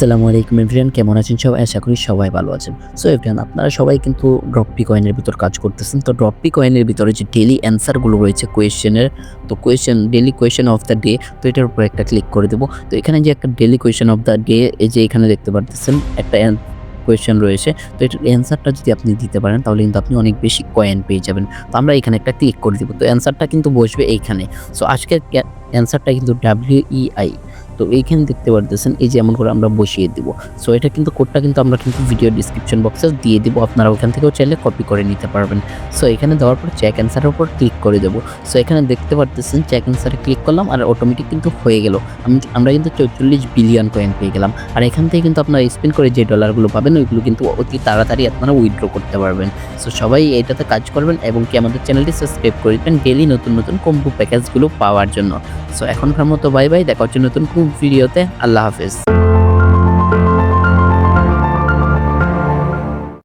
আসসালামু আলাইকুম এভরিওয়ান, কেমন আছেন সবাই? আশা করি সবাই ভালো আছেন। সো এভরিওয়ান, আপনারা সবাই কিন্তু ড্রপি কয়েনের ভিতর কাজ করতেছেন। তো ড্রপি কয়েনের ভিতরে যে ডেইলি অ্যান্সারগুলো রয়েছে কোয়েশ্চেনের, তো daily question of the day, তো এটার উপর একটা ক্লিক করে দেবো। তো এখানে যে একটা daily question of the day, এই যে এখানে দেখতে পারতেছেন একটা কোয়েশ্চেন রয়েছে। তো এটার অ্যান্সারটা যদি আপনি দিতে পারেন তাহলে কিন্তু আপনি অনেক বেশি কয়েন পেয়ে যাবেন। তো আমরা এখানে একটা ক্লিক করে দিব। তো অ্যান্সারটা কিন্তু বসবে এইখানে। সো আজকের অ্যান্সারটা কিন্তু WEI। তো এইখানে দেখতে পারতেছেন, এই যে এমন করে আমরা বসিয়ে দিব। সো এটা কিন্তু কোডটা কিন্তু আমরা কিন্তু ভিডিও ডিসক্রিপশন বক্সে দিয়ে দিব, আপনারা ওখান থেকেও চাইলে কপি করে নিতে পারবেন। সো এখানে দেওয়ার পর চেক অ্যান্সারের উপর ক্লিক করে দেবো। সো এখানে দেখতে পারতেছেন চেক অ্যান্সারে ক্লিক করলাম আর অটোমেটিক কিন্তু হয়ে গেল। আমরা কিন্তু 44 বিলিয়ন কয়েন পেয়ে গেলাম। আর এখান থেকে কিন্তু আপনারা স্পিন করে যে ডলারগুলো পাবেন ওইগুলো কিন্তু অতি তাড়াতাড়ি আপনারা উইথড্র করতে পারবেন। সো সবাই এটাতে কাজ করবেন এবং কি আমাদের চ্যানেলটি সাবস্ক্রাইব করে দিবেন ডেইলি নতুন নতুন কম্বো প্যাকেজগুলো পাওয়ার জন্য। সো এখনকার মতো বাই বাই, দেখা হচ্ছে নতুন কোন ভিডিওতে। আল্লাহ হাফেজ।